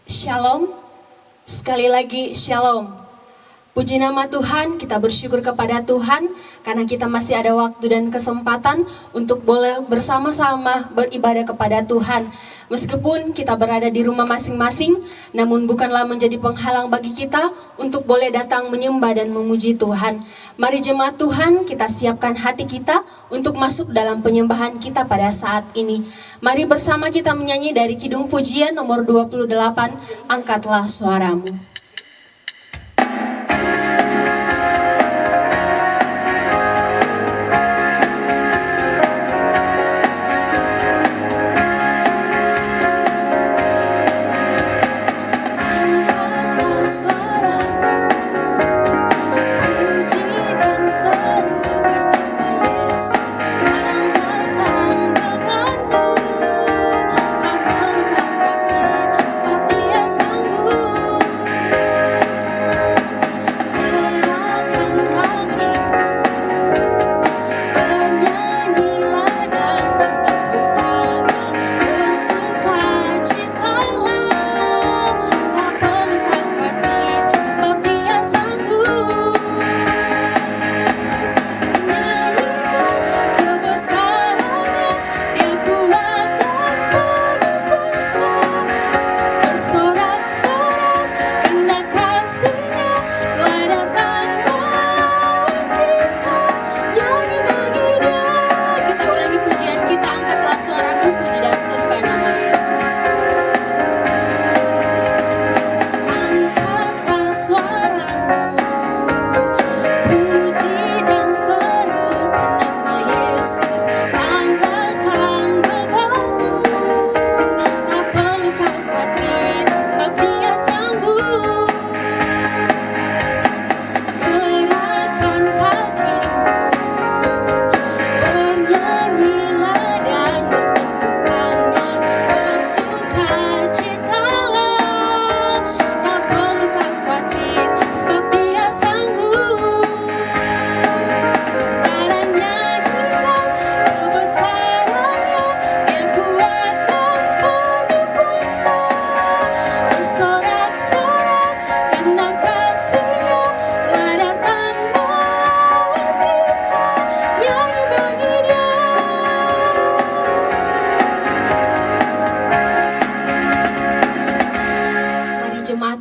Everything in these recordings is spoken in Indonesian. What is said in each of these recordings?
Shalom, sekali lagi Shalom. Puji nama Tuhan, kita bersyukur kepada Tuhan karena kita masih ada waktu dan kesempatan untuk boleh bersama-sama beribadah kepada Tuhan. Meskipun kita berada di rumah masing-masing, namun bukanlah menjadi penghalang bagi kita untuk boleh datang menyembah dan memuji Tuhan. Mari jemaat Tuhan, kita siapkan hati kita untuk masuk dalam penyembahan kita pada saat ini. Mari bersama kita menyanyi dari Kidung Pujian nomor 28, Angkatlah Suaramu.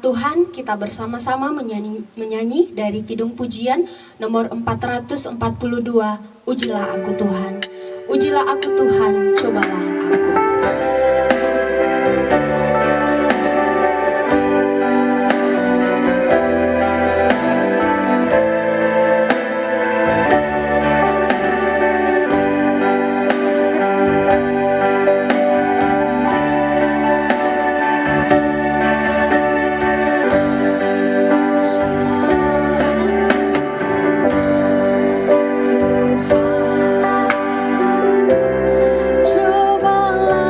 Tuhan, kita bersama-sama menyanyi dari Kidung Pujian nomor 442, Ujilah Aku Tuhan. Ujilah aku Tuhan, cobalah aku. Cobalah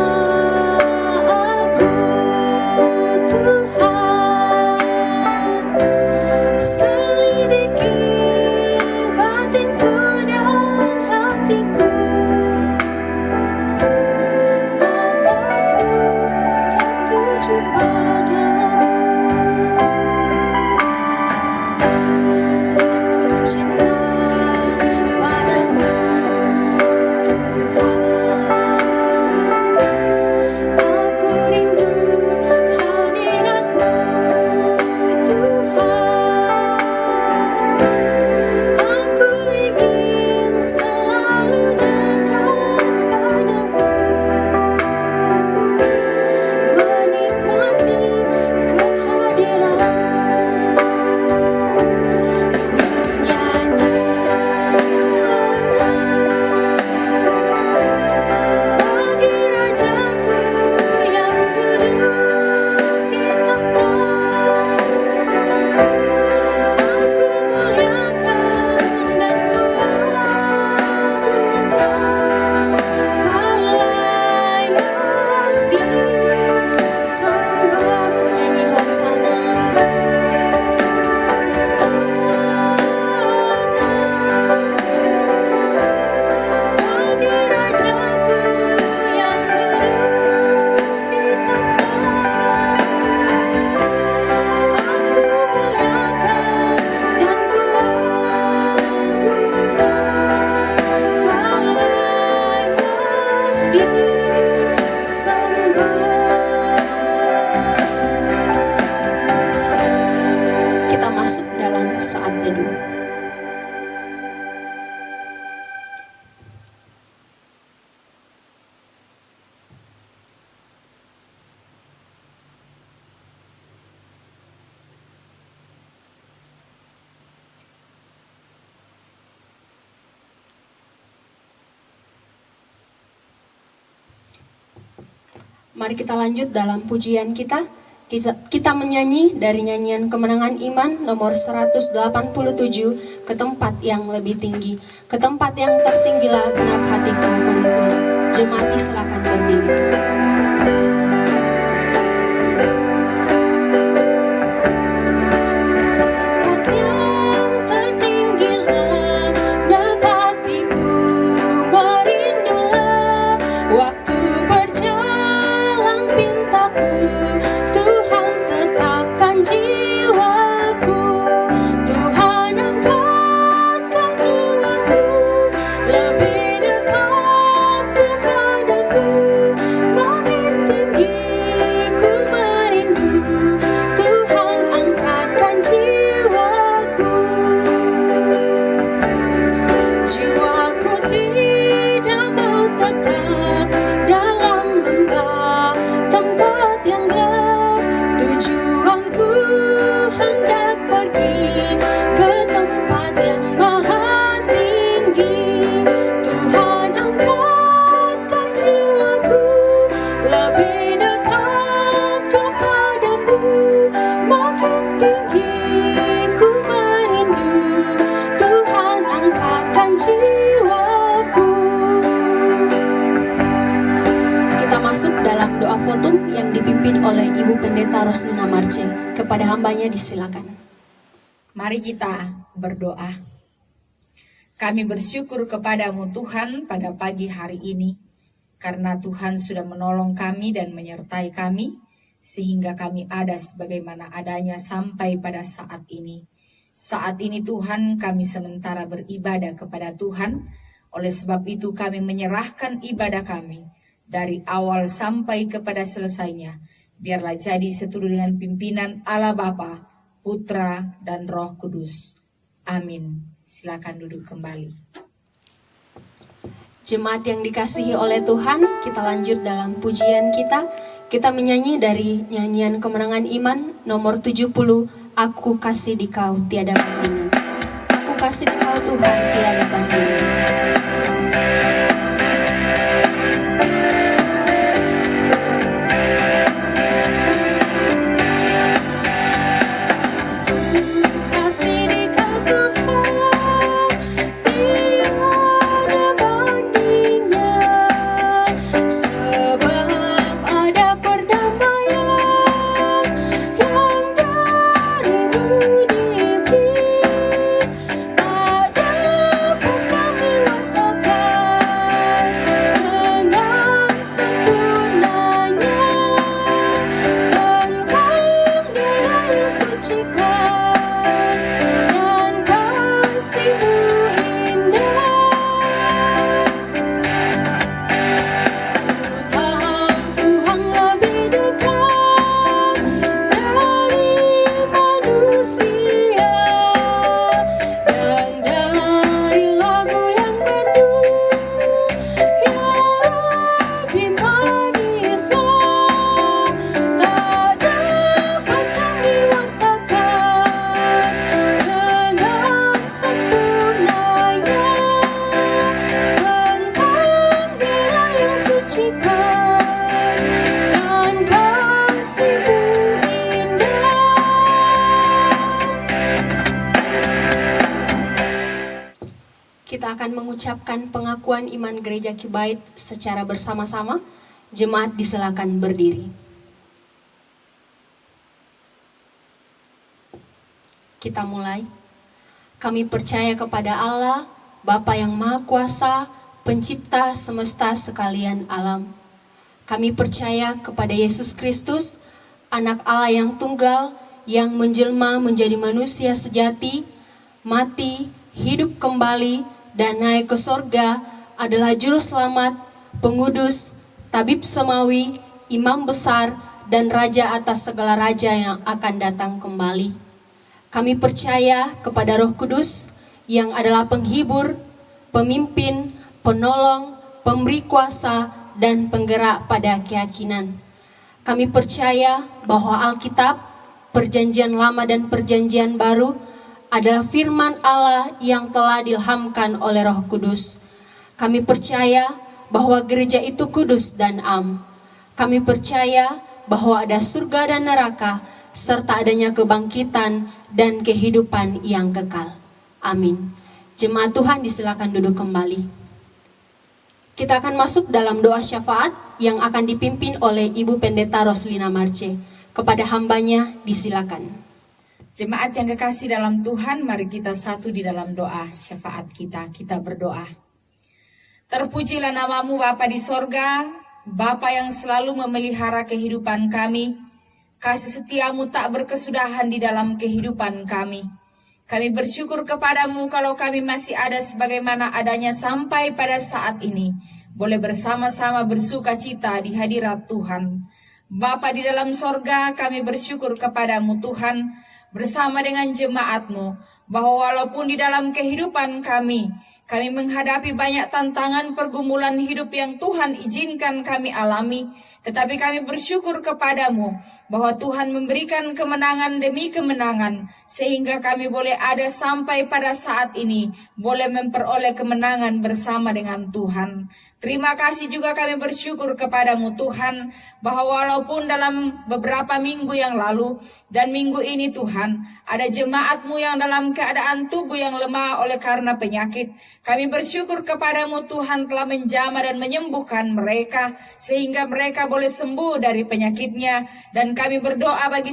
Mari kita lanjut dalam pujian kita. Kita menyanyi dari nyanyian Kemenangan Iman nomor 187 ke tempat yang lebih tinggi. Ke tempat yang tertinggilah genap hatiku merindu. Jemaat silakan berdiri. Roslina Marce, kepada hambanya disilakan. Mari kita berdoa. Kami bersyukur kepadamu Tuhan pada pagi hari ini, karena Tuhan sudah menolong kami dan menyertai kami, sehingga kami ada sebagaimana adanya sampai pada saat ini. Saat ini Tuhan kami sementara beribadah kepada Tuhan, oleh sebab itu kami menyerahkan ibadah kami dari awal sampai kepada selesainya. Biarlah jadi seturut dengan pimpinan Allah Bapa, Putra, dan Roh Kudus. Amin. Silakan duduk kembali. Jemaat yang dikasihi oleh Tuhan, kita lanjut dalam pujian kita. Kita menyanyi dari nyanyian Kemenangan Iman nomor 70, Aku kasih di Kau tiada bandingan. Aku kasih di Kau Tuhan tiada bandingan. Mengucapkan pengakuan iman Gereja Kibait secara bersama-sama. Jemaat disilakan berdiri. Kita mulai. Kami percaya kepada Allah, Bapa yang Maha Kuasa, Pencipta semesta sekalian alam. Kami percaya kepada Yesus Kristus, Anak Allah yang tunggal, yang menjelma menjadi manusia sejati, mati, hidup kembali, dan naik ke sorga, adalah juru selamat, pengudus, tabib semawi, imam besar, dan raja atas segala raja yang akan datang kembali. Kami percaya kepada Roh Kudus yang adalah penghibur, pemimpin, penolong, pemberi kuasa, dan penggerak pada keyakinan. Kami percaya bahwa Alkitab, Perjanjian Lama dan Perjanjian Baru adalah firman Allah yang telah diilhamkan oleh Roh Kudus. Kami percaya bahwa gereja itu kudus dan am. Kami percaya bahwa ada surga dan neraka, serta adanya kebangkitan dan kehidupan yang kekal. Amin. Jemaat Tuhan disilakan duduk kembali. Kita akan masuk dalam doa syafaat yang akan dipimpin oleh Ibu Pendeta Roslina Marce. Kepada hambanya disilakan. Jemaat yang kekasih dalam Tuhan, mari kita satu di dalam doa syafaat kita. Kita berdoa. Terpujilah namamu Bapa di sorga, Bapa yang selalu memelihara kehidupan kami. Kasih setiamu tak berkesudahan di dalam kehidupan kami. Kami bersyukur kepadamu kalau kami masih ada sebagaimana adanya sampai pada saat ini. Boleh bersama-sama bersuka cita di hadirat Tuhan. Bapa di dalam sorga, kami bersyukur kepadamu Tuhan, bersama dengan jemaatmu, bahwa walaupun di dalam kehidupan kami menghadapi banyak tantangan pergumulan hidup yang Tuhan izinkan kami alami, tetapi kami bersyukur kepadamu bahwa Tuhan memberikan kemenangan demi kemenangan, sehingga kami boleh ada sampai pada saat ini, boleh memperoleh kemenangan bersama dengan Tuhan. Terima kasih juga kami bersyukur kepadamu Tuhan, bahwa walaupun dalam beberapa minggu yang lalu dan minggu ini Tuhan, ada jemaatmu yang dalam keadaan tubuh yang lemah oleh karena penyakit. Kami bersyukur kepadamu Tuhan telah menjamah dan menyembuhkan mereka, sehingga mereka boleh sembuh dari penyakitnya. Dan kami berdoa bagi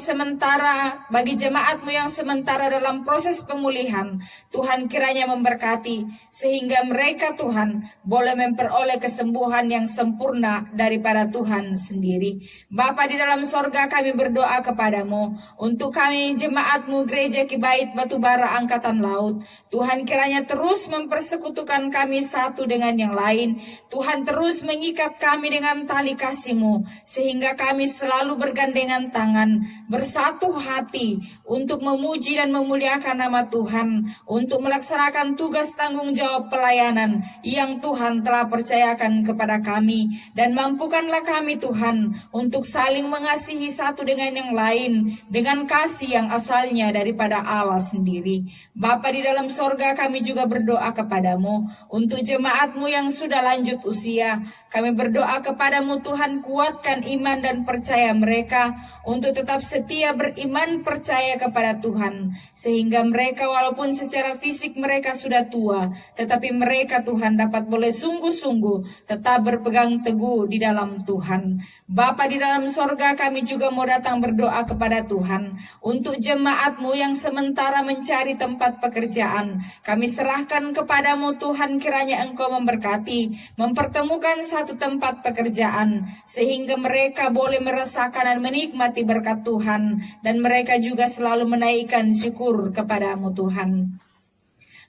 jemaatmu yang sementara dalam proses pemulihan, Tuhan kiranya memberkati, sehingga mereka Tuhan boleh memperoleh kesembuhan yang sempurna daripada Tuhan sendiri. Bapa di dalam sorga, kami berdoa kepadamu untuk kami jemaatmu Gereja Kibait Batubara Angkatan Laut. Tuhan kiranya terus mempersekutukan kami satu dengan yang lain. Tuhan terus mengikat kami dengan tali kasih-Mu, sehingga kami selalu bergandengan tangan, bersatu hati untuk memuji dan memuliakan nama Tuhan, untuk melaksanakan tugas tanggung jawab pelayanan yang Tuhan telah percayakan kepada kami. Dan mampukanlah kami Tuhan untuk saling mengasihi satu dengan yang lain dengan kasih yang asalnya daripada Allah sendiri. Bapa di dalam sorga, kami juga berdoa kepadamu untuk jemaatmu yang sudah lanjut usia. Kami berdoa kepadamu Tuhan, kuatkan iman dan percaya mereka untuk tetap setia beriman percaya kepada Tuhan, sehingga mereka walaupun secara fisik mereka sudah tua, tetapi mereka Tuhan dapat boleh sungguh-sungguh tetap berpegang teguh di dalam Tuhan. Bapa di dalam sorga, kami juga mau datang berdoa kepada Tuhan untuk jemaatmu yang sementara mencari tempat pekerjaan. Kami serahkan kepadamu Tuhan, kiranya Engkau memberkati, mempertemukan satu tempat pekerjaan, sehingga mereka boleh merasakan dan menikmati berkat Tuhan, dan mereka juga selalu menaikkan syukur kepadamu Tuhan.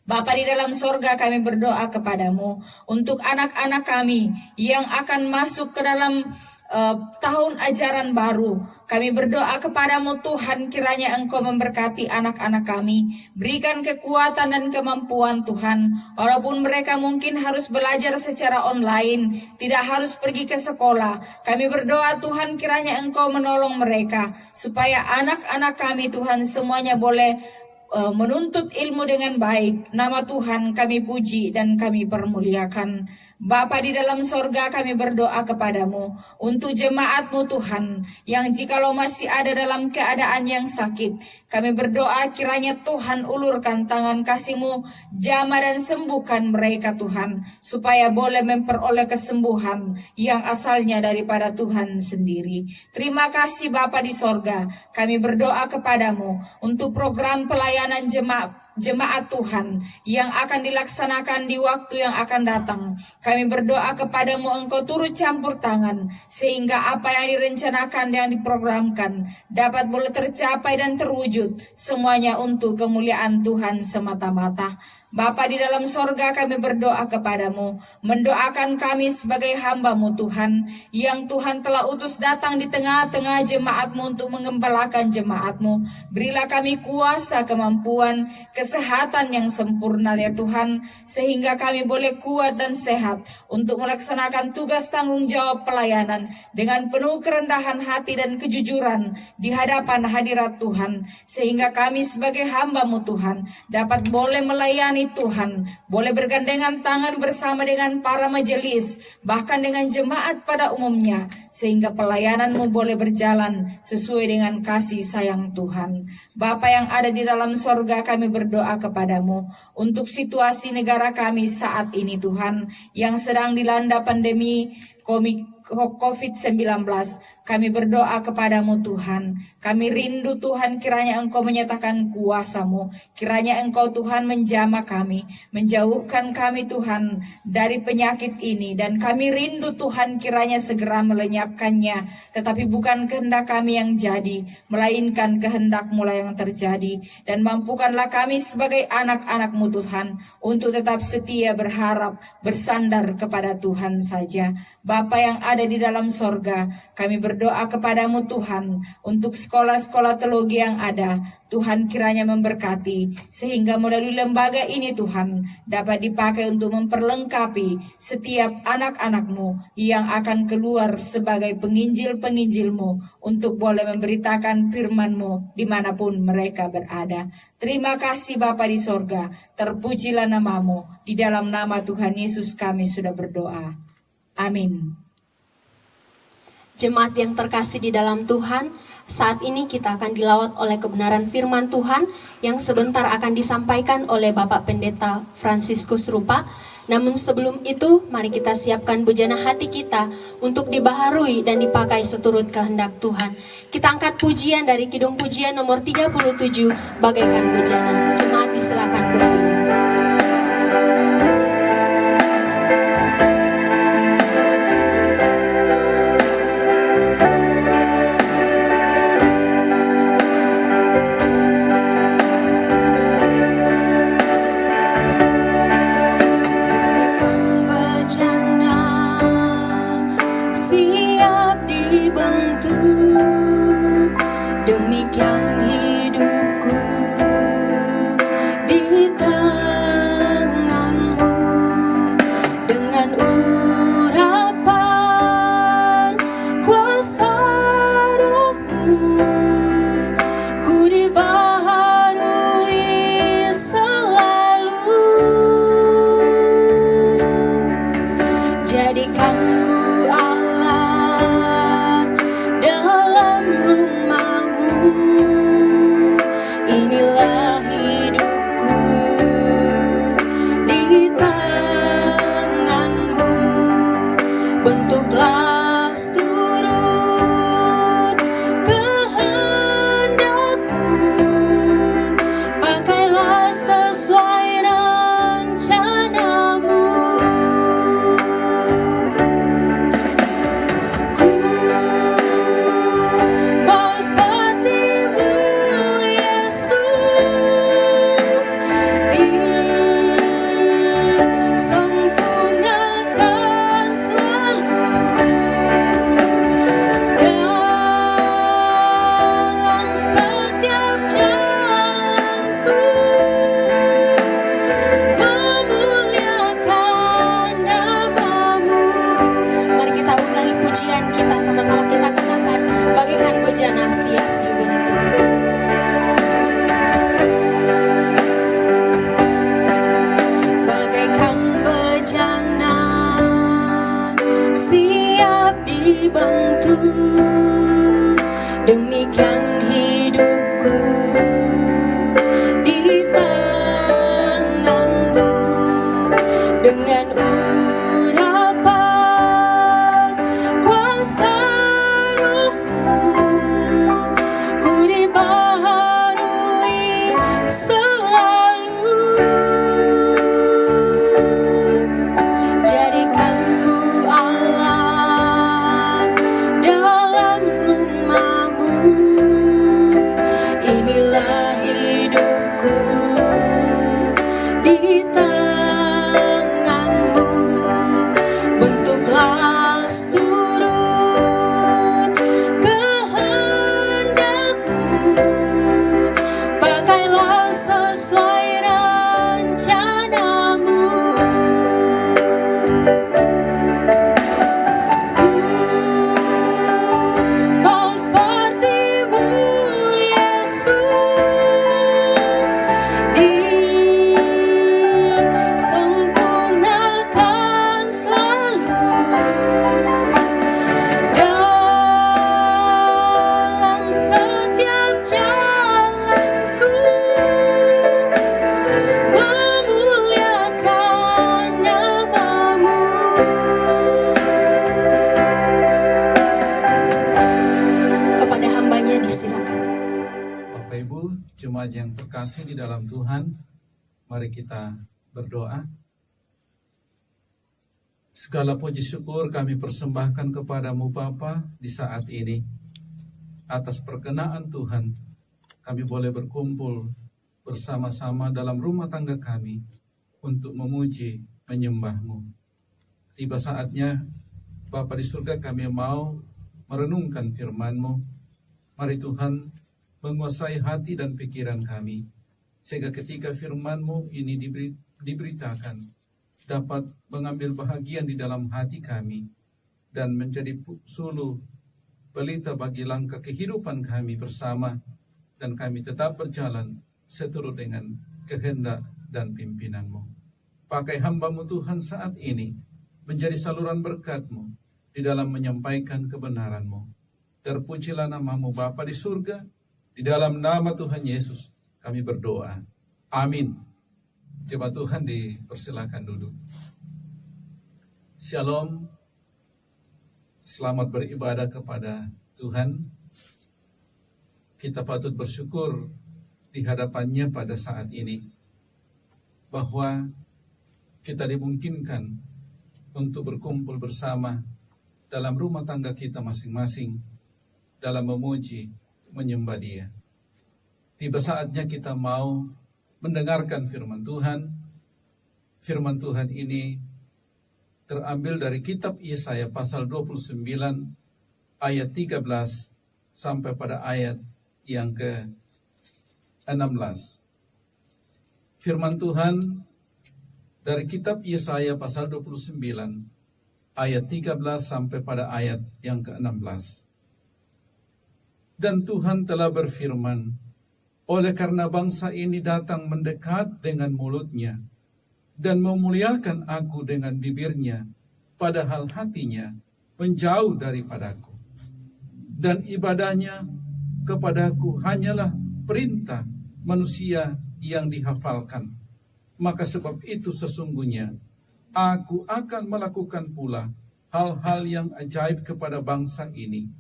Bapa di dalam sorga, kami berdoa kepadamu untuk anak-anak kami yang akan masuk ke dalam tahun ajaran baru. Kami berdoa kepadamu Tuhan, kiranya Engkau memberkati anak-anak kami, berikan kekuatan dan kemampuan Tuhan, walaupun mereka mungkin harus belajar secara online, tidak harus pergi ke sekolah. Kami berdoa Tuhan, kiranya Engkau menolong mereka, supaya anak-anak kami Tuhan semuanya boleh menuntut ilmu dengan baik. Nama Tuhan kami puji dan kami permuliakan. Bapa di dalam sorga, kami berdoa kepadamu untuk jemaatmu Tuhan, yang jikalau masih ada dalam keadaan yang sakit, kami berdoa kiranya Tuhan ulurkan tangan kasih-Mu, jamah dan sembuhkan mereka Tuhan, supaya boleh memperoleh kesembuhan yang asalnya daripada Tuhan sendiri. Terima kasih Bapa di sorga, kami berdoa kepadamu untuk program pelayanan jemaat Tuhan yang akan dilaksanakan di waktu yang akan datang. Kami berdoa kepadamu, Engkau turut campur tangan, sehingga apa yang direncanakan dan diprogramkan dapat boleh tercapai dan terwujud, semuanya untuk kemuliaan Tuhan semata-mata. Bapa di dalam sorga, kami berdoa kepadamu, mendoakan kami sebagai hamba-Mu Tuhan, yang Tuhan telah utus datang di tengah-tengah jemaat-Mu untuk mengembalakan jemaat-Mu. Berilah kami kuasa, kemampuan, kesehatan yang sempurna ya Tuhan, sehingga kami boleh kuat dan sehat untuk melaksanakan tugas tanggung jawab pelayanan dengan penuh kerendahan hati dan kejujuran di hadapan hadirat Tuhan, sehingga kami sebagai hamba-Mu Tuhan dapat boleh melayani kami Tuhan boleh bergandengan tangan bersama dengan para majelis, bahkan dengan jemaat pada umumnya, sehingga pelayanan-Mu boleh berjalan sesuai dengan kasih sayang Tuhan. Bapa yang ada di dalam sorga, kami berdoa kepadamu untuk situasi negara kami saat ini Tuhan, yang sedang dilanda pandemi COVID-19. Kami berdoa kepadamu Tuhan. Kami rindu Tuhan, kiranya Engkau menyatakan kuasa-Mu. Kiranya Engkau Tuhan menjamah kami, menjauhkan kami Tuhan dari penyakit ini. Dan kami rindu Tuhan, kiranya segera melenyapkannya. Tetapi bukan kehendak kami yang jadi, melainkan kehendak-Mu lah yang terjadi. Dan mampukanlah kami sebagai anak-anak-Mu Tuhan, untuk tetap setia berharap, bersandar kepada Tuhan saja. Bapa yang ada di dalam sorga, kami berdoa kepadamu Tuhan, untuk sekolah-sekolah teologi yang ada. Tuhan kiranya memberkati, sehingga melalui lembaga ini Tuhan, dapat dipakai untuk memperlengkapi setiap anak-anak-Mu yang akan keluar sebagai penginjil-penginjil-Mu, untuk boleh memberitakan firman-Mu dimanapun mereka berada. Terima kasih Bapa di sorga, terpujilah nama-Mu. Di dalam nama Tuhan Yesus kami sudah berdoa. Amin. Jemaat yang terkasih di dalam Tuhan, saat ini kita akan dilawat oleh kebenaran firman Tuhan yang sebentar akan disampaikan oleh Bapak Pendeta Fransiskus Rupa. Namun sebelum itu, mari kita siapkan bejana hati kita untuk dibaharui dan dipakai seturut kehendak Tuhan. Kita angkat pujian dari Kidung Pujian nomor 37, bagaikan bejana. Jemaat disilakan berdiri. Demikian hidupku di tangan-Mu, dengan urapan kuasa Roh-Mu, ku dibaharui selalu. Jadikan ku alat dalam rumah-Mu, inilah hidupku di tangan-Mu. Bentuklah seturut kehendak-Mu, pakailah sesuai rencana-Mu. Ku mau seperti-Mu, Yesus, disempurnakan selalu dalam setiap jalanku, memuliakan nama-Mu. Mari kita ulangi pujian kita, sama-sama kita katakan, bagaikan bejana siap dibentuk. Bagaikan bejana siap dibentuk, demikian hidupku di tangan-Mu, dengan urapan kuasa Roh-Mu, ku dibaharui selalu. Jadikan ku alat dalam rumah-Mu, inilah hidupku di tangan-Mu. Bentuklah seturut kehendak-Mu, Bapak Ibu, jemaat yang terkasih di dalam Tuhan, mari kita berdoa. Segala puji syukur kami persembahkan kepadamu Bapa di saat ini. Atas perkenaan Tuhan, kami boleh berkumpul bersama-sama dalam rumah tangga kami untuk memuji, menyembah-Mu. Tiba saatnya, Bapa di surga, kami mau merenungkan firman-Mu. Mari Tuhan menguasai hati dan pikiran kami, sehingga ketika firman-Mu ini diberitakan, dapat mengambil bahagian di dalam hati kami, dan menjadi suluh pelita bagi langkah kehidupan kami bersama, dan kami tetap berjalan seturut dengan kehendak dan pimpinan-Mu. Pakai hamba-Mu Tuhan saat ini, menjadi saluran berkat-Mu, di dalam menyampaikan kebenaran-Mu. Terpujilah nama-Mu Bapa di surga. Di dalam nama Tuhan Yesus kami berdoa. Amin. Jemaat Tuhan dipersilakan duduk. Shalom. Selamat beribadah kepada Tuhan. Kita patut bersyukur di hadapannya pada saat ini, bahwa kita dimungkinkan untuk berkumpul bersama dalam rumah tangga kita masing-masing, dalam memuji, menyembah Dia. Tiba saatnya kita mau mendengarkan firman Tuhan. Firman Tuhan ini terambil dari kitab Yesaya pasal 29 ayat 13 sampai pada ayat yang ke-16. Firman Tuhan dari kitab Yesaya pasal 29 ayat 13 sampai pada ayat yang ke-16. Dan Tuhan telah berfirman, oleh karena bangsa ini datang mendekat dengan mulutnya dan memuliakan aku dengan bibirnya, padahal hatinya menjauh daripadaku. Dan ibadahnya kepadaku hanyalah perintah manusia yang dihafalkan. Maka sebab itu sesungguhnya aku akan melakukan pula hal-hal yang ajaib kepada bangsa ini,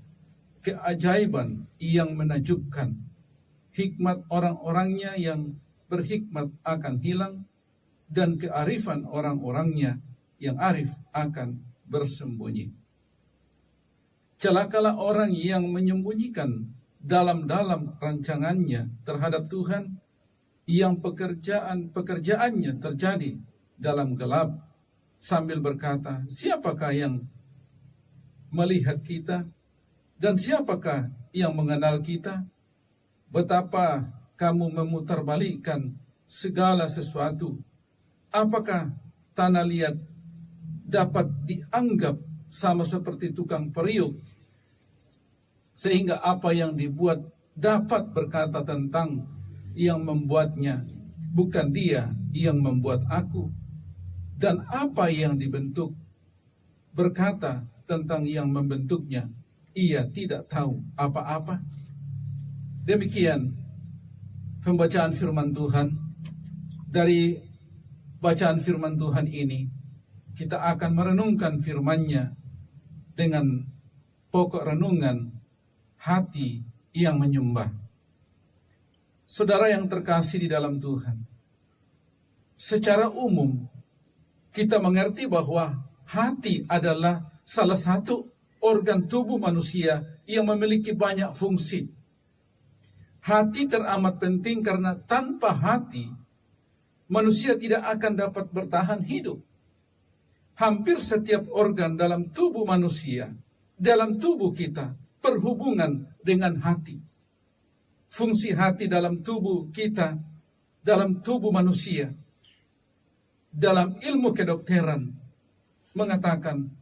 keajaiban yang menakjubkan. Hikmat orang-orangnya yang berhikmat akan hilang, dan kearifan orang-orangnya yang arif akan bersembunyi. Celakalah orang yang menyembunyikan dalam-dalam rancangannya terhadap Tuhan, yang pekerjaannya terjadi dalam gelap, sambil berkata, siapakah yang melihat kita? Dan siapakah yang mengenal kita? Betapa kamu memutarbalikkan segala sesuatu. Apakah tanah liat dapat dianggap sama seperti tukang periuk, sehingga apa yang dibuat dapat berkata tentang yang membuatnya, bukan Dia yang membuat aku? Dan apa yang dibentuk berkata tentang yang membentuknya, Ia tidak tahu apa-apa? Demikian pembacaan firman Tuhan. Dari bacaan firman Tuhan ini, kita akan merenungkan firman-Nya dengan pokok renungan hati yang menyembah. Saudara yang terkasih di dalam Tuhan, secara umum kita mengerti bahwa hati adalah salah satu organ tubuh manusia yang memiliki banyak fungsi. Hati teramat penting karena tanpa hati, manusia tidak akan dapat bertahan hidup. Hampir setiap organ dalam tubuh manusia, dalam tubuh kita, berhubungan dengan hati. Fungsi hati dalam tubuh kita, dalam tubuh manusia, dalam ilmu kedokteran, mengatakan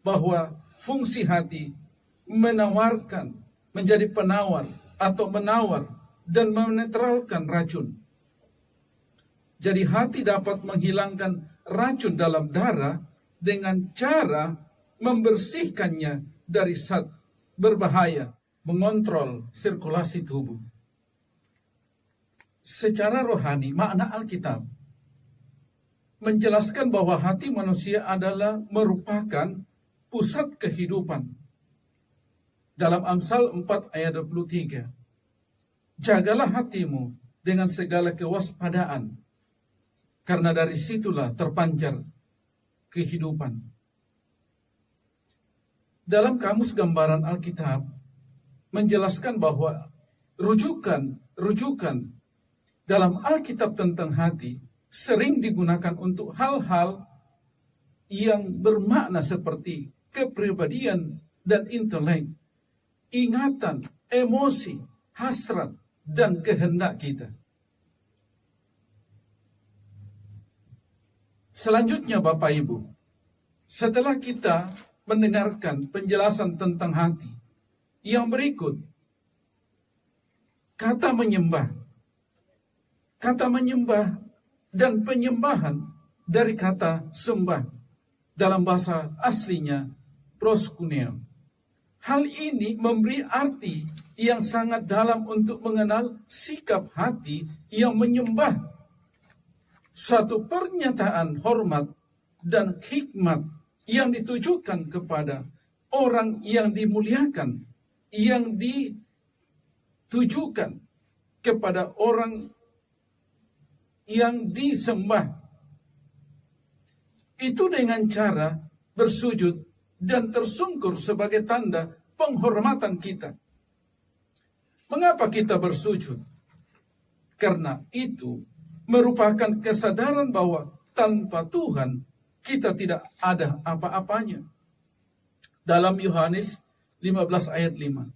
bahwa fungsi hati menawarkan, menjadi penawar atau menawar dan menetralkan racun. Jadi hati dapat menghilangkan racun dalam darah dengan cara membersihkannya dari zat berbahaya, mengontrol sirkulasi tubuh. Secara rohani, makna Alkitab menjelaskan bahwa hati manusia adalah merupakan pusat kehidupan. Dalam Amsal 4 ayat 23, Jagalah hatimu dengan segala kewaspadaan, karena dari situlah terpancar kehidupan. Dalam kamus gambaran Alkitab menjelaskan bahwa rujukan dalam Alkitab tentang hati sering digunakan untuk hal-hal yang bermakna seperti kepribadian dan intelek, ingatan, emosi, hasrat, dan kehendak kita. Selanjutnya Bapak Ibu, setelah kita mendengarkan penjelasan tentang hati, yang berikut, kata menyembah dan penyembahan dari kata sembah dalam bahasa aslinya proskuneo. Hal ini memberi arti yang sangat dalam untuk mengenal sikap hati yang menyembah, suatu pernyataan hormat dan hikmat yang ditujukan kepada orang yang dimuliakan, yang ditujukan kepada orang yang disembah. Itu dengan cara bersujud dan tersungkur sebagai tanda penghormatan kita. Mengapa kita bersujud? Karena itu merupakan kesadaran bahwa tanpa Tuhan kita tidak ada apa-apanya. Dalam Yohanes 15 ayat 5,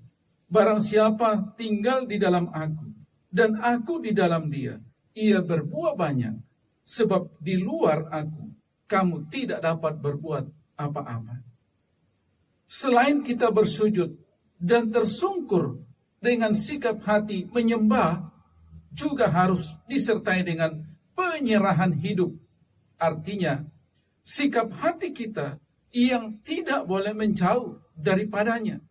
barang siapa tinggal di dalam aku dan aku di dalam dia, ia berbuah banyak, sebab di luar aku kamu tidak dapat berbuat apa-apa. Selain kita bersujud dan tersungkur dengan sikap hati menyembah, juga harus disertai dengan penyerahan hidup. Artinya, sikap hati kita yang tidak boleh menjauh daripadanya.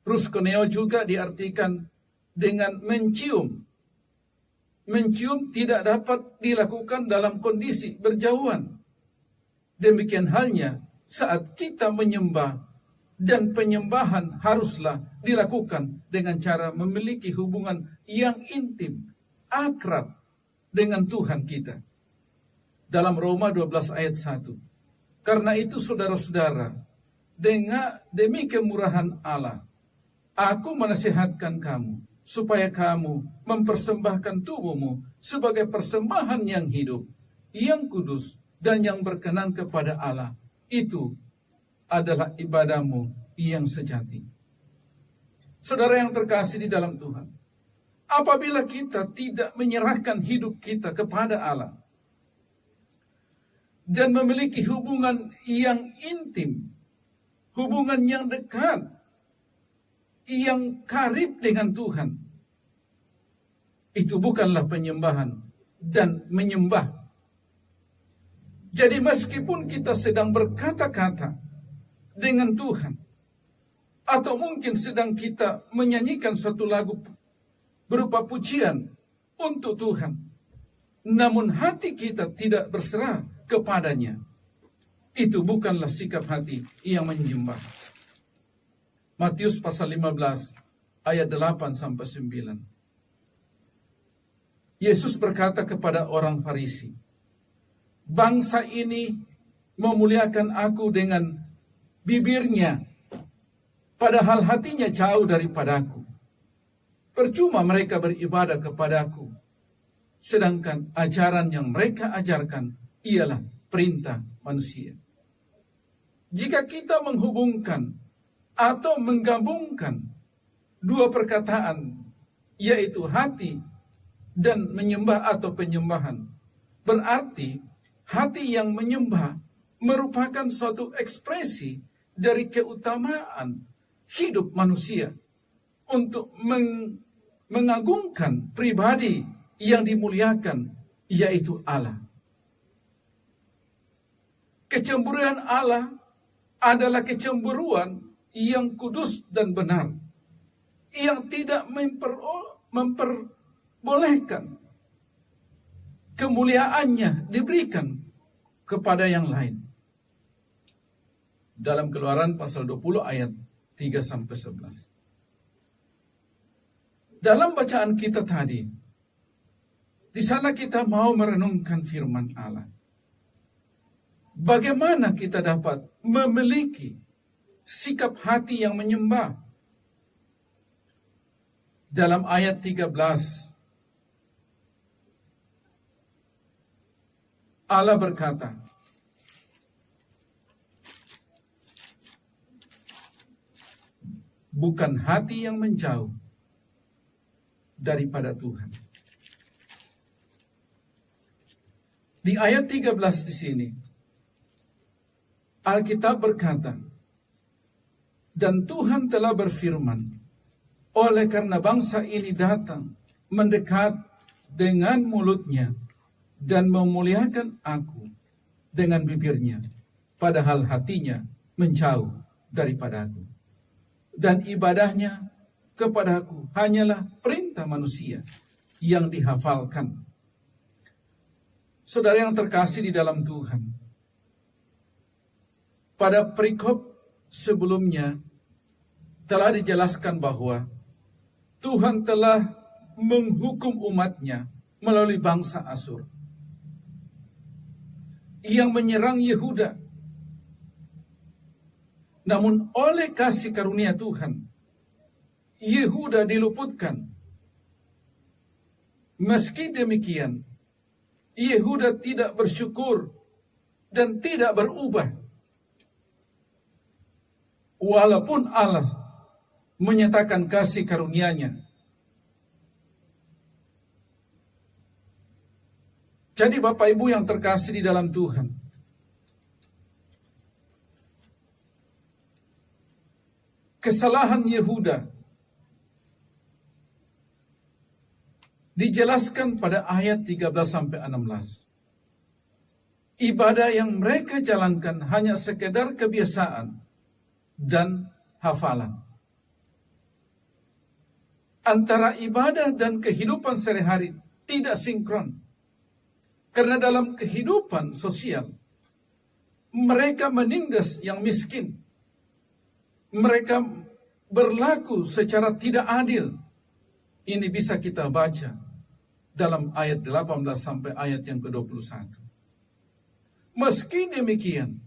Proskuneo juga diartikan dengan mencium. Mencium tidak dapat dilakukan dalam kondisi berjauhan. Demikian halnya saat kita menyembah, dan penyembahan haruslah dilakukan dengan cara memiliki hubungan yang intim, akrab dengan Tuhan kita. Dalam Roma 12 ayat 1. Karena itu saudara-saudara, demi kemurahan Allah, aku menasihatkan kamu, supaya kamu mempersembahkan tubuhmu sebagai persembahan yang hidup, yang kudus, dan yang berkenan kepada Allah. Itu adalah ibadahmu yang sejati. Saudara yang terkasih di dalam Tuhan, apabila kita tidak menyerahkan hidup kita kepada Allah dan memiliki hubungan yang intim, hubungan yang dekat, yang karib dengan Tuhan, itu bukanlah penyembahan dan menyembah. Jadi meskipun kita sedang berkata-kata dengan Tuhan, atau mungkin sedang kita menyanyikan suatu lagu berupa pujian untuk Tuhan, namun hati kita tidak berserah kepadanya, itu bukanlah sikap hati yang menyembah. Matius pasal 15 ayat 8-9. Yesus berkata kepada orang Farisi, bangsa ini memuliakan aku dengan bibirnya, padahal hatinya jauh daripadaku. Percuma mereka beribadah kepadaku, sedangkan ajaran yang mereka ajarkan ialah perintah manusia. Jika kita menghubungkan atau menggabungkan dua perkataan, yaitu hati dan menyembah atau penyembahan, berarti hati yang menyembah merupakan suatu ekspresi dari keutamaan hidup manusia untuk mengagungkan pribadi yang dimuliakan, yaitu Allah. Kecemburuan Allah adalah kecemburuan yang kudus dan benar, yang tidak memperbolehkan kemuliaannya diberikan kepada yang lain. Dalam Keluaran pasal 20 ayat 3-11. dalam bacaan kita tadi, di sana kita mau merenungkan firman Allah. Bagaimana kita dapat memiliki sikap hati yang menyembah? Dalam ayat 13, Allah berkata, bukan hati yang menjauh daripada Tuhan. Di ayat 13 di sini, Alkitab berkata, dan Tuhan telah berfirman, oleh karena bangsa ini datang mendekat dengan mulutnya dan memuliakan aku dengan bibirnya, padahal hatinya menjauh daripada aku. Dan ibadahnya kepada aku hanyalah perintah manusia yang dihafalkan. Saudara yang terkasih di dalam Tuhan, pada perikop sebelumnya telah dijelaskan bahwa Tuhan telah menghukum umatnya melalui bangsa Asyur yang menyerang Yehuda. Namun oleh kasih karunia Tuhan, Yehuda diluputkan. Meski demikian, Yehuda tidak bersyukur dan tidak berubah. Walaupun Allah menyatakan kasih karunia-Nya. Jadi Bapak Ibu yang terkasih di dalam Tuhan, kesalahan Yehuda dijelaskan pada ayat 13-16. Ibadah yang mereka jalankan hanya sekedar kebiasaan dan hafalan. Antara ibadah dan kehidupan sehari-hari tidak sinkron. Karena dalam kehidupan sosial, mereka menindas yang miskin. Mereka berlaku secara tidak adil. Ini bisa kita baca dalam ayat 18 sampai ayat yang ke-21. Meski demikian,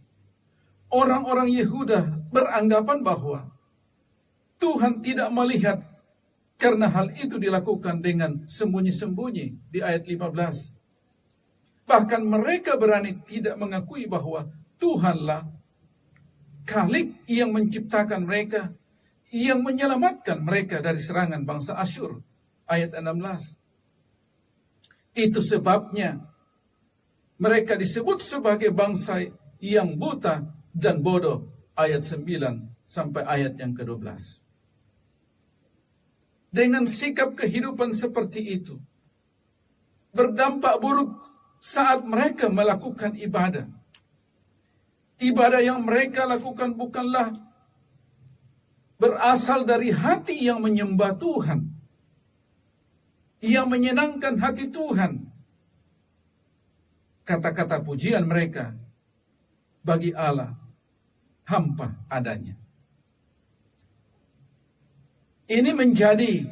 orang-orang Yehuda beranggapan bahwa Tuhan tidak melihat karena hal itu dilakukan dengan sembunyi-sembunyi di ayat 15. Bahkan mereka berani tidak mengakui bahwa Tuhanlah Khalik yang menciptakan mereka, yang menyelamatkan mereka dari serangan bangsa Asyur. Ayat 16. Itu sebabnya mereka disebut sebagai bangsa yang buta dan bodoh. Ayat 9 sampai ayat yang ke-12. Dengan sikap kehidupan seperti itu, berdampak buruk saat mereka melakukan ibadah. Ibadah yang mereka lakukan bukanlah berasal dari hati yang menyembah Tuhan, yang menyenangkan hati Tuhan. Kata-kata pujian mereka bagi Allah hampa adanya. Ini menjadi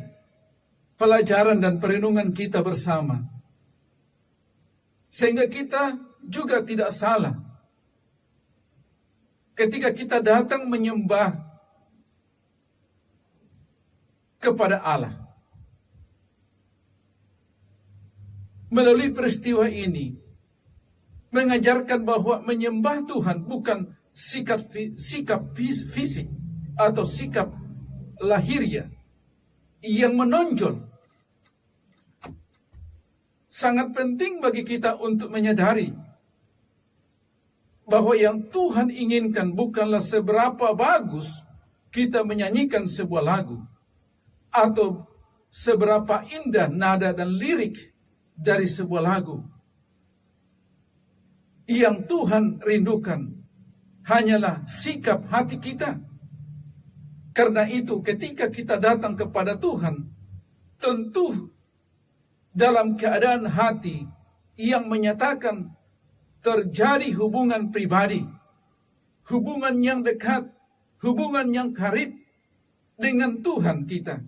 pelajaran dan perenungan kita bersama, sehingga kita juga tidak salah ketika kita datang menyembah kepada Allah. Melalui peristiwa ini mengajarkan bahwa menyembah Tuhan bukan sikap fisik atau sikap lahiriah yang menonjol. Sangat penting bagi kita untuk menyadari bahwa yang Tuhan inginkan bukanlah seberapa bagus kita menyanyikan sebuah lagu, atau seberapa indah nada dan lirik dari sebuah lagu. Yang Tuhan rindukan hanyalah sikap hati kita. Karena itu ketika kita datang kepada Tuhan, tentu dalam keadaan hati yang menyatakan terjadi hubungan pribadi, hubungan yang dekat, hubungan yang karib dengan Tuhan kita.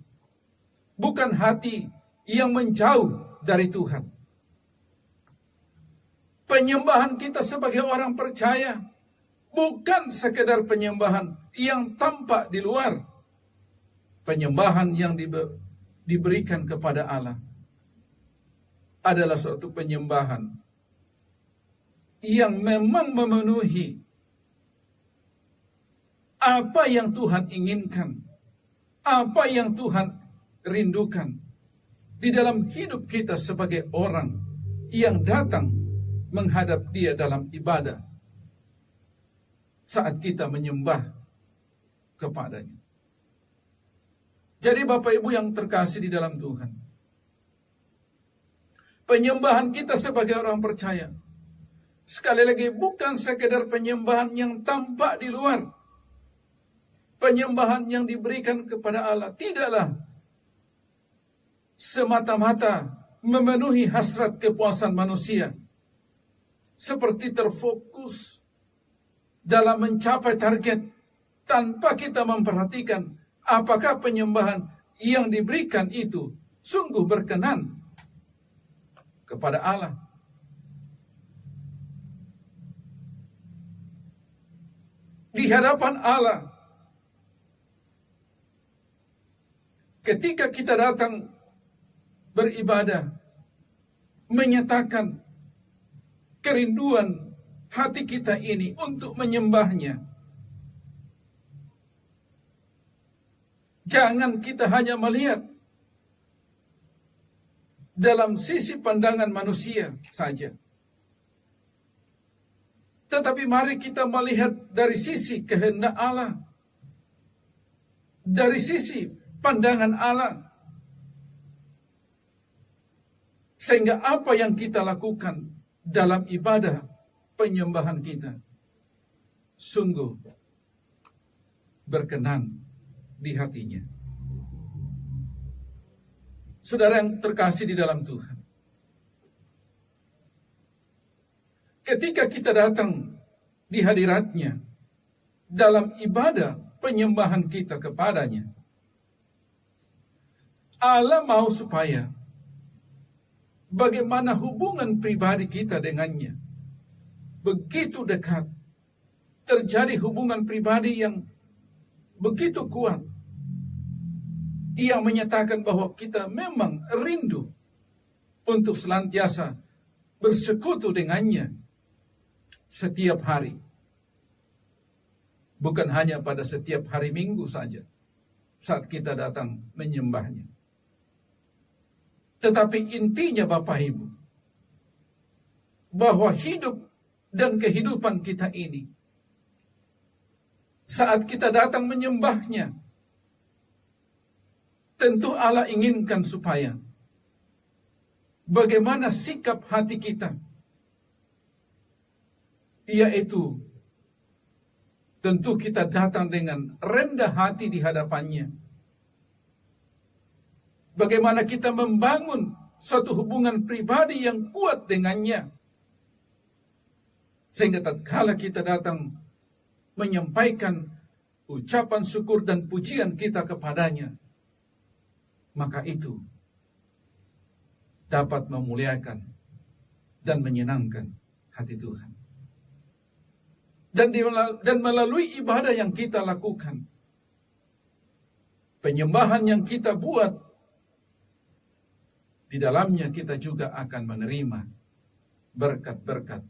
bukan hati yang menjauh dari Tuhan. Penyembahan kita sebagai orang percaya bukan sekedar penyembahan yang tampak di luar. Penyembahan yang diberikan kepada Allah adalah suatu penyembahan yang memang memenuhi apa yang Tuhan inginkan, apa yang Tuhan rindukan di dalam hidup kita sebagai orang yang datang menghadap Dia dalam ibadah saat kita menyembah kepadanya. Jadi Bapak Ibu yang terkasih di dalam Tuhan, penyembahan kita sebagai orang percaya, sekali lagi bukan sekedar penyembahan yang tampak di luar. Penyembahan yang diberikan kepada Allah tidaklah semata-mata memenuhi hasrat kepuasan manusia, seperti terfokus dalam mencapai target tanpa kita memperhatikan apakah penyembahan yang diberikan itu sungguh berkenan kepada Allah. Di hadapan Allah, ketika kita datang beribadah, menyatakan kerinduan hati kita ini untuk menyembahnya, jangan kita hanya melihat dalam sisi pandangan manusia saja, tetapi mari kita melihat dari sisi kehendak Allah, dari sisi pandangan Allah, sehingga apa yang kita lakukan dalam ibadah penyembahan kita sungguh berkenan di hatinya. Saudara yang terkasih di dalam Tuhan, ketika kita datang di hadiratnya dalam ibadah penyembahan kita kepadanya, Allah mau supaya bagaimana hubungan pribadi kita dengannya begitu dekat, terjadi hubungan pribadi yang begitu kuat, yang menyatakan bahwa kita memang rindu untuk senantiasa bersekutu dengannya setiap hari. Bukan hanya pada setiap hari Minggu saja saat kita datang menyembahnya. Tetapi intinya Bapak Ibu, bahwa hidup dan kehidupan kita ini, saat kita datang menyembahnya, tentu Allah inginkan supaya bagaimana sikap hati kita, yaitu tentu kita datang dengan rendah hati di hadapannya. Bagaimana kita membangun suatu hubungan pribadi yang kuat dengannya, sehingga tatkala kita datang menyampaikan ucapan syukur dan pujian kita kepadanya, maka itu dapat memuliakan dan menyenangkan hati Tuhan. Dan melalui ibadah yang kita lakukan, penyembahan yang kita buat, di dalamnya kita juga akan menerima berkat-berkat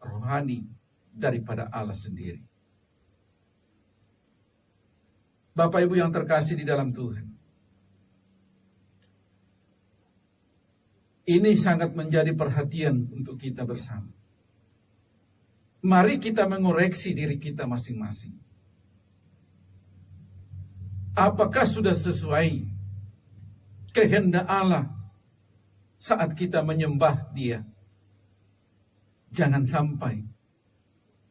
rohani daripada Allah sendiri. Bapak Ibu yang terkasih di dalam Tuhan, ini sangat menjadi perhatian untuk kita bersama. Mari kita mengoreksi diri kita masing-masing. Apakah sudah sesuai kehendak Allah saat kita menyembah Dia? Jangan sampai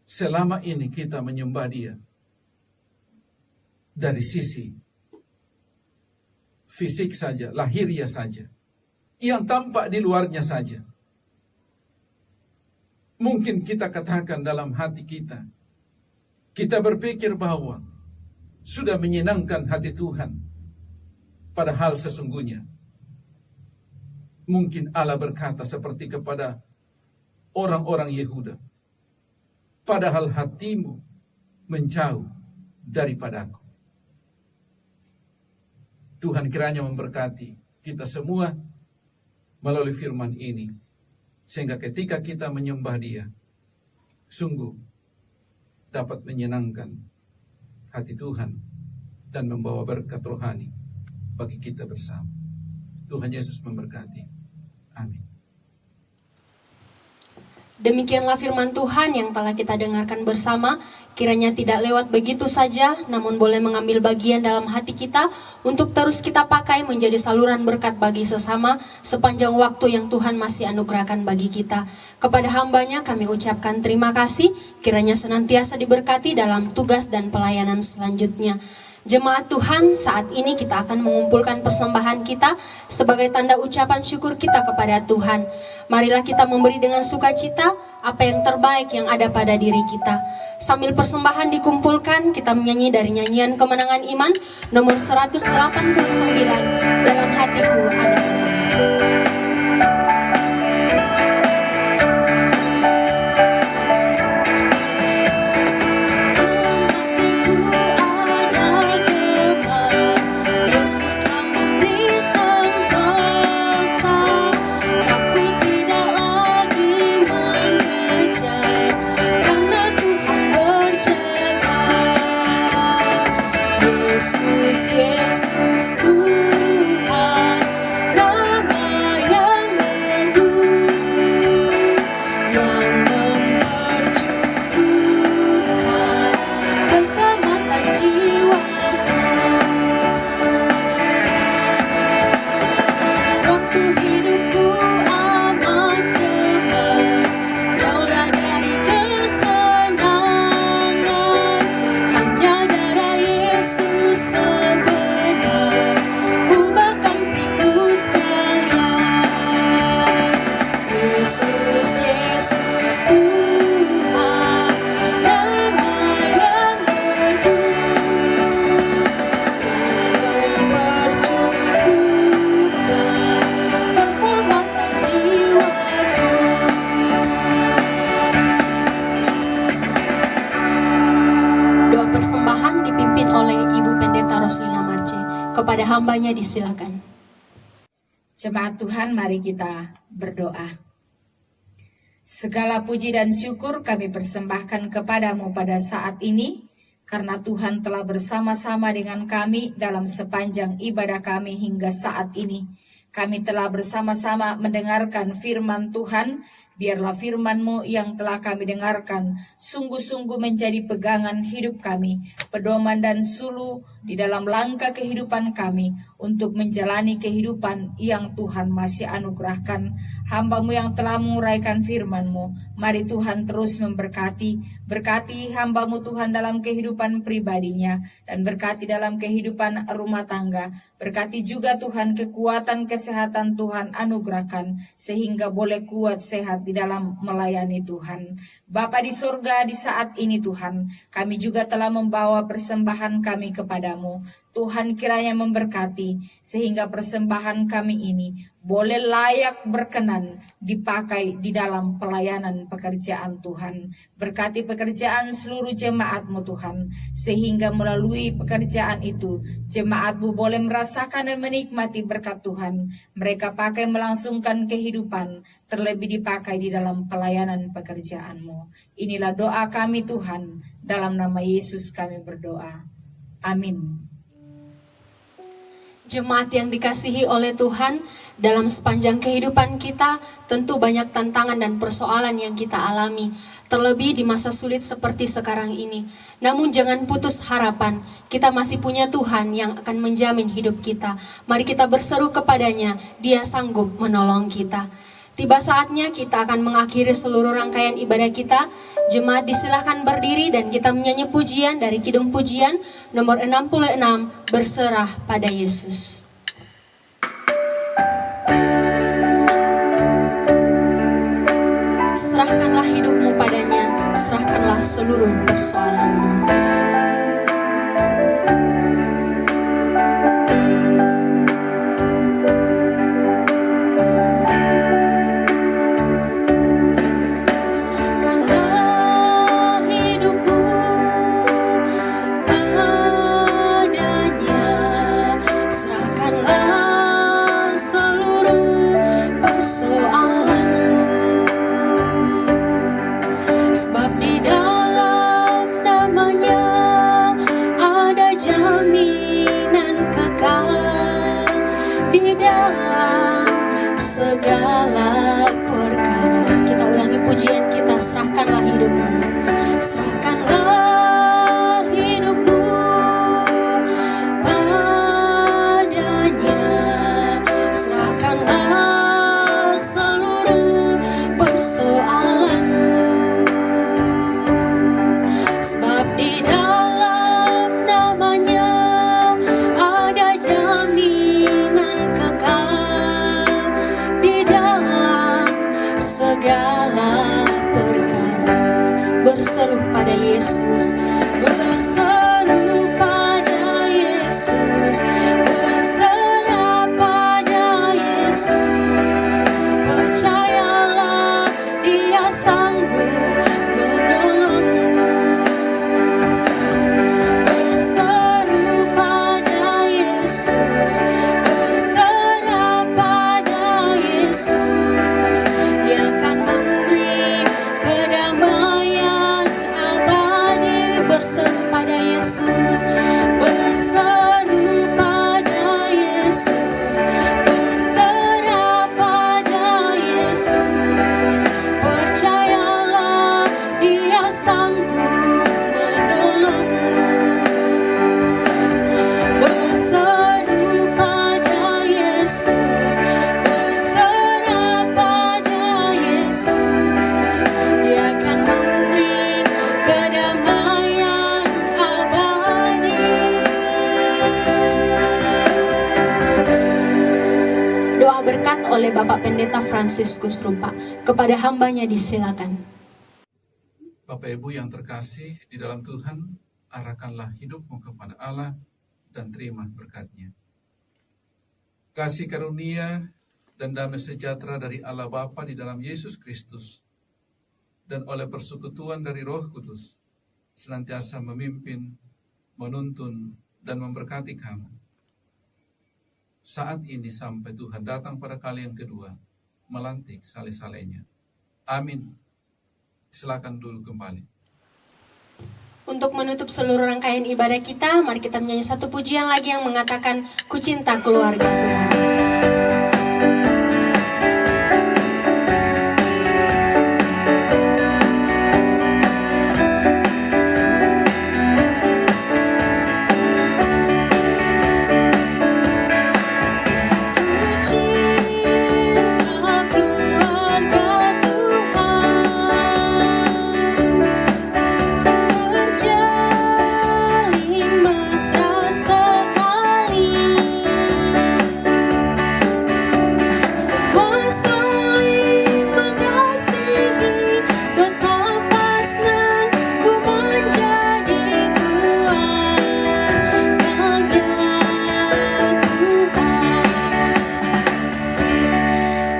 selama ini kita menyembah Dia dari sisi fisik saja, lahiriah saja, yang tampak di luarnya saja. Mungkin kita katakan dalam hati kita, kita berpikir bahwa sudah menyenangkan hati Tuhan Padahal sesungguhnya mungkin Allah berkata seperti kepada orang-orang Yehuda, padahal hatimu menjauh daripadaku. Tuhan kiranya memberkati kita semua melalui firman ini, sehingga ketika kita menyembah Dia, sungguh dapat menyenangkan hati Tuhan dan membawa berkat rohani bagi kita bersama. Tuhan Yesus memberkati. Amin. Demikianlah firman Tuhan yang telah kita dengarkan bersama. Kiranya tidak lewat begitu saja, namun boleh mengambil bagian dalam hati kita untuk terus kita pakai menjadi saluran berkat bagi sesama sepanjang waktu yang Tuhan masih anugerahkan bagi kita. Kepada hambanya kami ucapkan terima kasih, kiranya senantiasa diberkati dalam tugas dan pelayanan selanjutnya. Jemaat Tuhan, saat ini kita akan mengumpulkan persembahan kita sebagai tanda ucapan syukur kita kepada Tuhan. Marilah kita memberi dengan sukacita apa yang terbaik yang ada pada diri kita. Sambil persembahan dikumpulkan, kita menyanyi dari nyanyian Kemenangan Iman nomor 189, Dalam Hatiku Ada. Yesus Tuhan, nama yang merdu, yang mempercukupkan keselamatan jiwaku. Waktu hidupku amat cepat, jauhlah dari kesenangan, hanya darah Yesus sebenar ubahkan tikus kalian. Yesus, Yesus Tuhan, nama yang merdu, mempercukupkan keselamatan jiwaku. Doa persembahan dipimpin oleh Ibu Pendeta Roslina Marce. Kepada hambanya disilakan. Jemaat Tuhan, mari kita berdoa. Segala puji dan syukur kami persembahkan kepadamu pada saat ini, karena Tuhan telah bersama-sama dengan kami dalam sepanjang ibadah kami hingga saat ini. Kami telah bersama-sama mendengarkan firman Tuhan. Biarlah firman-Mu yang telah kami dengarkan sungguh-sungguh menjadi pegangan hidup kami, pedoman dan suluh di dalam langkah kehidupan kami untuk menjalani kehidupan yang Tuhan masih anugerahkan. Hamba-Mu yang telah menguraikan firman-Mu, mari Tuhan terus memberkati. Berkati hamba-Mu Tuhan dalam kehidupan pribadinya, dan berkati dalam kehidupan rumah tangga. Berkati juga Tuhan kekuatan kesehatan Tuhan anugerahkan, sehingga boleh kuat sehat di dalam melayani Tuhan. Bapa di surga, di saat ini Tuhan, kami juga telah membawa persembahan kami kepadamu. Tuhan kiranya memberkati, sehingga persembahan kami ini boleh layak berkenan dipakai di dalam pelayanan pekerjaan Tuhan. Berkati pekerjaan seluruh jemaat-Mu Tuhan, sehingga melalui pekerjaan itu jemaat-Mu boleh merasakan dan menikmati berkat Tuhan. Mereka pakai melangsungkan kehidupan, terlebih dipakai di dalam pelayanan pekerjaan-Mu. Inilah doa kami Tuhan, dalam nama Yesus kami berdoa. Amin. Jemaat yang dikasihi oleh Tuhan, dalam sepanjang kehidupan kita tentu banyak tantangan dan persoalan yang kita alami, terlebih di masa sulit seperti sekarang ini. Namun jangan putus harapan, kita masih punya Tuhan yang akan menjamin hidup kita. Mari kita berseru kepadanya, Dia sanggup menolong kita. Tiba saatnya kita akan mengakhiri seluruh rangkaian ibadah kita. Jemaat disilahkan berdiri dan kita menyanyi pujian dari Kidung Pujian nomor 66, Berserah pada Yesus. Serahkanlah hidupmu padanya, serahkanlah seluruh persoalanmu. segala perkara. Kita ulangi pujian kita, serahkanlah hidupmu. Serahkanlah hidupmu padanya. Serahkanlah seluruh persoalanmu. Sebab di dalam namanya ada jaminan kekal. Di dalam segala perkara, berseru pada Yesus, berseru pada Yesus, berserah pada Yesus. Percayalah, Dia sanggup menolongmu. Berseru pada Yesus, berserah pada Yesus. Dia akan memberi kedamaian abadi. Berseru pada Yesus, berseru pada Yesus, berserah pada Yesus. Percayalah, Dia sanggup menolongmu. Berseru pada Yesus, berserah pada Yesus. Dia akan memberi kedamaian abadi. Doa berkat oleh Bapak Pendeta Fransiskus Rumpa. Kepada hambanya disilakan. Bapak Ibu yang terkasih di dalam Tuhan, arahkanlah hidupmu kepada Allah dan terima berkat-Nya. Kasih karunia dan damai sejahtera dari Allah Bapa di dalam Yesus Kristus dan oleh persekutuan dari Roh Kudus senantiasa memimpin, menuntun, dan memberkati kamu saat ini sampai Tuhan datang pada kali yang kedua, melantik saleh-salehnya. Amin. Silakan dulu kembali. Untuk menutup seluruh rangkaian ibadah kita, mari kita menyanyi satu pujian lagi yang mengatakan, Ku cinta keluarga Tuhan.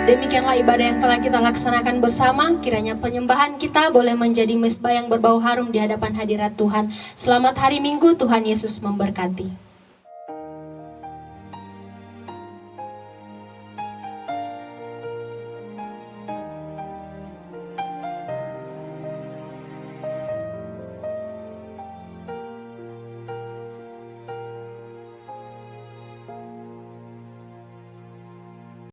Demikianlah ibadah yang telah kita laksanakan bersama. Kiranya penyembahan kita boleh menjadi mezbah yang berbau harum di hadapan hadirat Tuhan. Selamat hari Minggu, Tuhan Yesus memberkati.